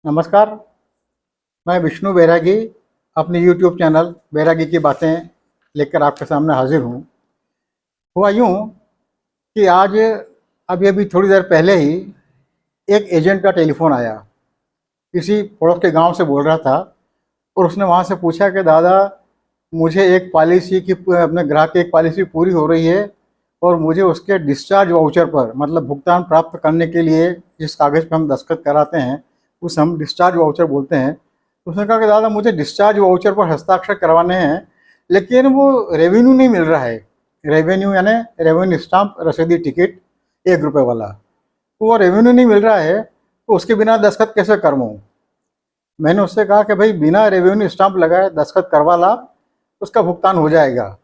नमस्कार, मैं विष्णु बैरागी अपने यूट्यूब चैनल बैरागी की बातें लेकर आपके सामने हाजिर हूँ। हुआ यूँ कि आज अभी-अभी थोड़ी देर पहले ही एक एजेंट का टेलीफ़ोन आया। किसी पड़ोस के गांव से बोल रहा था और उसने वहाँ से पूछा कि दादा, मुझे एक पॉलिसी की अपने ग्राहक की एक पॉलिसी पूरी हो रही है और मुझे उसके डिस्चार्ज वाउचर पर मतलब भुगतान प्राप्त करने के लिए जिस कागज़ पे हम दस्तखत कराते हैं उसे हम डिस्चार्ज वाउचर बोलते हैं। तो उसने कहा कि दादा, मुझे डिस्चार्ज वाउचर पर हस्ताक्षर करवाने हैं, लेकिन वो रेवेन्यू नहीं मिल रहा है। रेवेन्यू यानी रेवेन्यू स्टाम्प, रसीदी टिकट ₹1 वाला। तो वो रेवेन्यू नहीं मिल रहा है, तो उसके बिना दस्तखत कैसे करवाऊँ? मैंने उससे कहा कि भाई, बिना रेवेन्यू स्टाम्प लगाए दस्तखत करवा ला, उसका भुगतान हो जाएगा।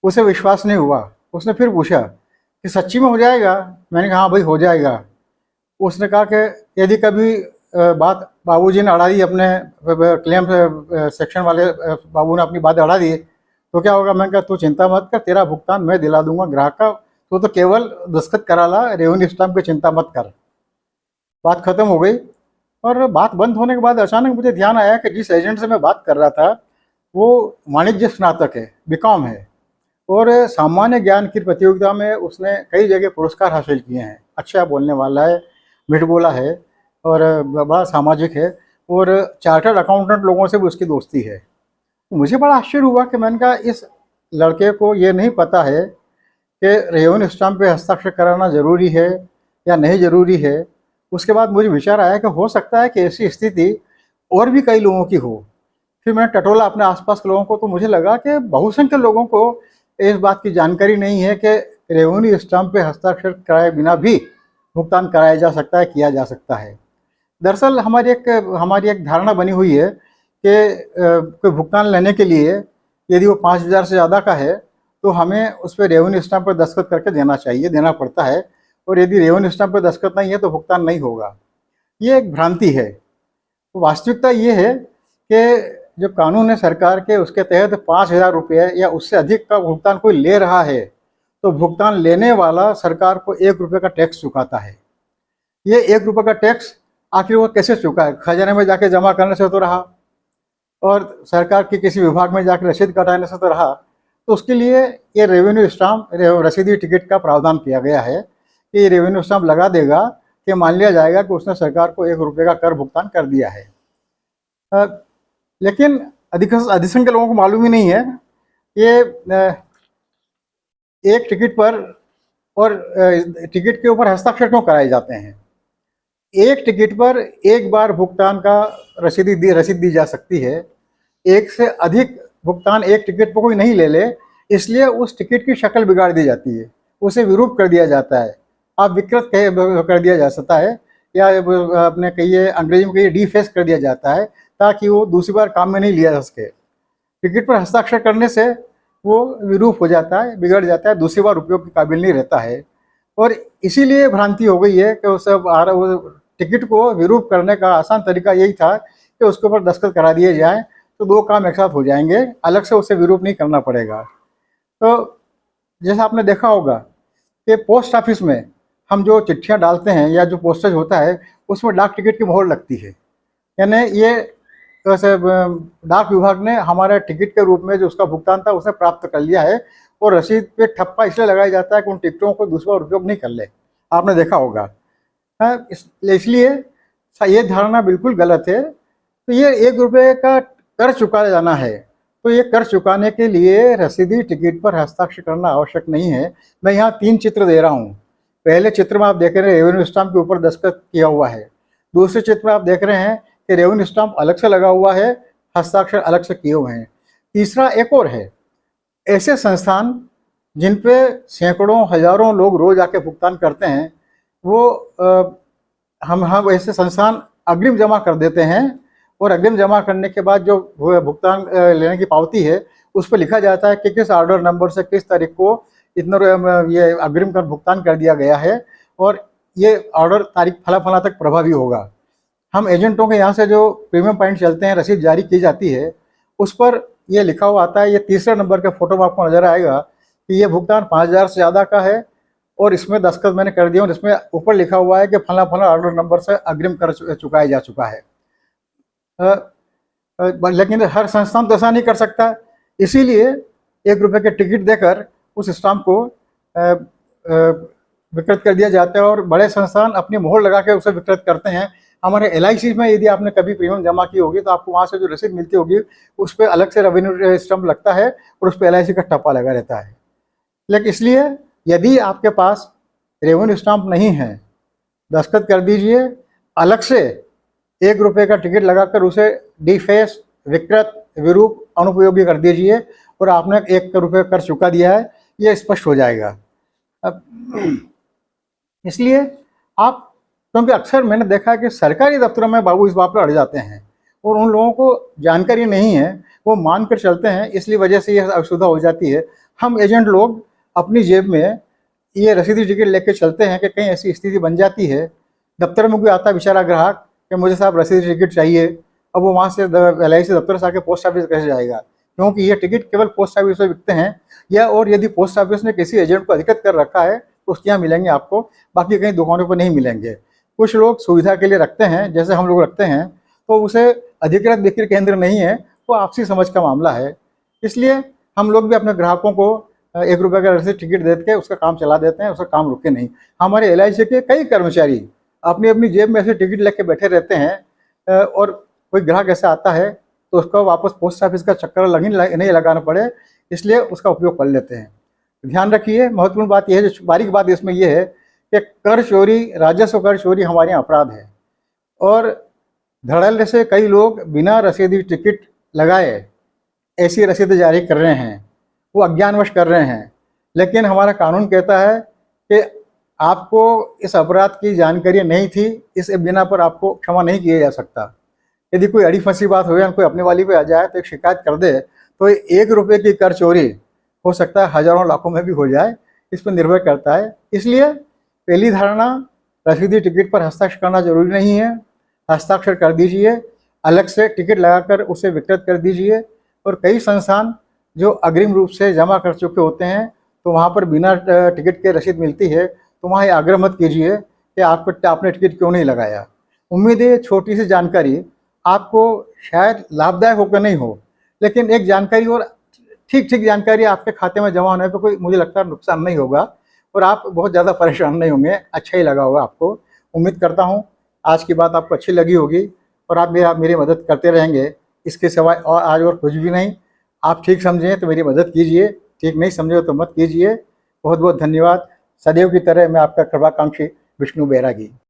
उसे विश्वास नहीं हुआ। उसने फिर पूछा कि सच्ची में हो जाएगा? मैंने कहा हाँ भाई, हो जाएगा। उसने कहा कि यदि कभी बात बाबूजी ने अड़ा दी, अपने क्लेम सेक्शन वाले बाबू ने अपनी बात अड़ा दी, तो क्या होगा? मैंने कहा तू चिंता मत कर, तेरा भुगतान मैं दिला दूंगा ग्राहक का, तो केवल दस्तखत करा ला, रेवेन्यू स्टाम्प की चिंता मत कर। बात खत्म हो गई। और बात बंद होने के बाद अचानक मुझे ध्यान आया कि जिस एजेंट से मैं बात कर रहा था वो वाणिज्य स्नातक है, बीकॉम है, और सामान्य ज्ञान की प्रतियोगिता में उसने कई जगह पुरस्कार हासिल किए हैं। अच्छा बोलने वाला है, मिठ बोला है और बड़ा सामाजिक है, और चार्टर्ड अकाउंटेंट लोगों से भी उसकी दोस्ती है। मुझे बड़ा आश्चर्य हुआ कि मैंने कहा इस लड़के को ये नहीं पता है कि रेवेन्यू स्टाम्प पे हस्ताक्षर कराना ज़रूरी है या नहीं ज़रूरी है। उसके बाद मुझे विचार आया कि हो सकता है कि ऐसी स्थिति और भी कई लोगों की हो। फिर मैंने टटोला अपने आसपास के लोगों को, तो मुझे लगा कि बहुसंख्यक लोगों को इस बात की जानकारी नहीं है कि रेवेन्यू स्टाम्प पे हस्ताक्षर कराए बिना भी भुगतान कराया जा सकता है, किया जा सकता है। दरअसल हमारी एक धारणा बनी हुई है कि कोई भुगतान लेने के लिए यदि वो 5,000 से ज़्यादा का है तो हमें उस पर रेवेन्यू स्टाम्प पर दस्तखत करके देना चाहिए, देना पड़ता है, और यदि रेवेन्यू स्टाम्प पर दस्तखत नहीं है तो भुगतान नहीं होगा। ये एक भ्रांति है। वास्तविकता ये है कि जो कानून है सरकार के, उसके तहत 5,000 रुपये या उससे अधिक का भुगतान कोई ले रहा है तो भुगतान लेने वाला सरकार को ₹1 का टैक्स चुकाता है। ये ₹1 का टैक्स आखिर वो कैसे चुका है? खजाने में जाके जमा करने से तो रहा, और सरकार के किसी विभाग में जाकर रसीद कटाने से तो रहा। तो उसके लिए ये रेवेन्यू स्टाम्प, रसीदी टिकट का प्रावधान किया गया है कि ये रेवेन्यू स्टाम्प लगा देगा कि मान लिया जाएगा कि उसने सरकार को ₹1 का कर भुगतान कर दिया है। लेकिन अधिसंख्य लोगों को मालूम ही नहीं है ये एक टिकट पर और टिकट के ऊपर हस्ताक्षर क्यों कराए जाते हैं। एक टिकट पर एक बार भुगतान का रसीद दी जा सकती है। एक से अधिक भुगतान एक टिकट पर कोई नहीं ले ले, इसलिए उस टिकट की शक्ल बिगाड़ दी जाती है, उसे विरूप कर दिया जाता है, आप विकृत कर दिया जा सकता है, या अपने कहिए अंग्रेजी में कहिए डीफेस कर दिया जाता है, ताकि वो दूसरी बार काम में नहीं लिया जा सके। टिकट पर हस्ताक्षर करने से वो विरूप हो जाता है, बिगड़ जाता है, दूसरी बार उपयोग के काबिल नहीं रहता है। और इसीलिए भ्रांति हो गई है कि वो टिकट को विरूप करने का आसान तरीका यही था कि उसके ऊपर दस्तखत करा दिए जाए, तो दो काम एक साथ हो जाएंगे, अलग से उसे विरूप नहीं करना पड़ेगा। तो जैसा आपने देखा होगा कि पोस्ट ऑफिस में हम जो चिट्ठियां डालते हैं या जो पोस्टेज होता है उसमें डाक टिकट की मोहर लगती है। यानी ये वैसे डाक विभाग ने हमारे टिकट के रूप में जो उसका भुगतान था उसे प्राप्त कर लिया है, और रसीद पे ठप्पा इसलिए लगाया जाता है कि उन टिकटों को दूसरा उपयोग नहीं कर ले। आपने देखा होगा। इसलिए ये धारणा बिल्कुल गलत है। तो ये ₹1 का कर चुकाया जाना है, तो ये कर चुकाने के लिए रसीदी टिकट पर हस्ताक्षर करना आवश्यक नहीं है। मैं यहाँ 3 चित्र दे रहा हूँ। पहले चित्र में आप देख रहे हैं रेवेन्यू स्टाम्प के ऊपर दस्तखत किया हुआ है। दूसरे चित्र में आप देख रहे हैं कि रेवेन्यू स्टाम्प अलग से लगा हुआ है, हस्ताक्षर अलग से किए हुए हैं। तीसरा एक और है, ऐसे संस्थान जिन पे सैकड़ों हजारों लोग रोज आके भुगतान करते हैं, वो हम ऐसे संस्थान अग्रिम जमा कर देते हैं, और अग्रिम जमा करने के बाद जो भुगतान लेने की पावती है उस पर लिखा जाता है कि किस ऑर्डर नंबर से किस तारीख को इतना ये अग्रिम कर भुगतान कर दिया गया है, और ये ऑर्डर तारीख फला फला तक प्रभावी होगा। हम एजेंटों के यहाँ से जो प्रीमियम पॉइंट चलते हैं, रसीद जारी की जाती है, उस पर ये लिखा हुआ आता है, ये तीसरे नंबर के फोटो में आपको नजर आएगा कि ये भुगतान 5,000 से ज़्यादा का है, और इसमें दस्तखत मैंने कर दिया और इसमें ऊपर लिखा हुआ है कि फला फला ऑर्डर नंबर से अग्रिम कर चुकाया जा चुका है। लेकिन हर संस्थान तो ऐसा नहीं कर सकता, इसीलिए 1 रुपये के टिकट देकर उस स्टाम्प को विकृत कर दिया जाता है और बड़े संस्थान अपनी मोहर लगा के उसे विकृत करते हैं। हमारे LIC में यदि आपने कभी प्रीमियम जमा की होगी तो आपको वहाँ से जो रसीद मिलती होगी उस पर अलग से रेवेन्यू स्टैम्प लगता है और उस पर LIC का टप्पा लगा रहता है। लेकिन इसलिए यदि आपके पास रेवेन्यू स्टैम्प नहीं है, दस्तखत कर दीजिए, अलग से 1 रुपये का टिकट लगाकर उसे डिफेस, विकृत, विरूप, अनुपयोगी कर दीजिए और आपने 1 रुपये कर चुका दिया है, ये स्पष्ट हो जाएगा। अब इसलिए आप, क्योंकि अक्सर मैंने देखा है कि सरकारी दफ्तरों में बाबू इस बात पर अड़ जाते हैं और उन लोगों को जानकारी नहीं है, वो मान कर चलते हैं, इसलिए वजह से यह असुविधा हो जाती है। हम एजेंट लोग अपनी जेब में ये रसीदी टिकट लेके चलते हैं कि कहीं ऐसी स्थिति बन जाती है, दफ्तर में कोई आता बेचारा ग्राहक कि मुझे साहब रसीदी टिकट चाहिए, अब वो वहाँ से LIC दफ्तर से आके पोस्ट ऑफिस कैसे जाएगा, क्योंकि ये टिकट केवल पोस्ट ऑफिस में बिकते हैं, या और यदि पोस्ट ऑफिस ने किसी एजेंट को अधिकृत कर रखा है तो उसके यहाँ मिलेंगे आपको, बाकी कहीं दुकानों पर नहीं मिलेंगे। कुछ लोग सुविधा के लिए रखते हैं, जैसे हम लोग रखते हैं, तो उसे अधिकृत बिक्री केंद्र नहीं है, वो आपसी समझ का मामला है। इसलिए हम लोग भी अपने ग्राहकों को 1 रुपये का रसीद टिकट दे के उसका काम चला देते हैं, उसका काम रुके नहीं। हमारे LIC के कई कर्मचारी अपनी अपनी जेब में ऐसे टिकट लेके बैठे रहते हैं और कोई ग्राहक ऐसा आता है तो उसको वापस पोस्ट ऑफिस का चक्कर नहीं लगाना पड़े, इसलिए उसका उपयोग कर लेते हैं। ध्यान रखिए, महत्वपूर्ण बात यह है, जो बारीक बात इसमें यह है कि कर चोरी, राजस्व कर चोरी हमारे यहाँ अपराध है और धड़ल्ले से कई लोग बिना रसीदी टिकट लगाए ऐसी रसीदें जारी कर रहे हैं, वो अज्ञानवश कर रहे हैं। लेकिन हमारा कानून कहता है कि आपको इस अपराध की जानकारी नहीं थी, इस बिना पर आपको क्षमा नहीं किया जा सकता। यदि कोई अड़ी फंसी बात हो या कोई अपने वाली पे आ जाए तो एक शिकायत कर दे, तो 1 रुपये की कर चोरी हो सकता है हजारों लाखों में भी हो जाए, इस पर निर्भर करता है। इसलिए पहली धारणा, रसीदी टिकट पर हस्ताक्षर करना जरूरी नहीं है, हस्ताक्षर कर दीजिए, अलग से टिकट लगाकर उसे विकृत कर दीजिए। और कई संस्थान जो अग्रिम रूप से जमा कर चुके होते हैं तो वहाँ पर बिना टिकट के रसीद मिलती है, तो वहाँ ये आग्रह मत कीजिए कि आपने टिकट क्यों नहीं लगाया। उम्मीद है छोटी सी जानकारी आपको शायद लाभदायक होकर नहीं हो, लेकिन एक जानकारी और ठीक जानकारी आपके खाते में जमा होने पर कोई, मुझे लगता है, नुकसान नहीं होगा और आप बहुत ज़्यादा परेशान नहीं होंगे, अच्छा ही लगा होगा आपको। उम्मीद करता हूँ आज की बात आपको अच्छी लगी होगी और आप मेरी मदद करते रहेंगे। इसके सिवाय और आज और कुछ भी नहीं। आप ठीक समझें तो मेरी मदद कीजिए, ठीक नहीं समझे तो मत कीजिए। बहुत बहुत धन्यवाद। सदैव की तरह मैं आपका कृपाकांक्षी विष्णु बैरागी।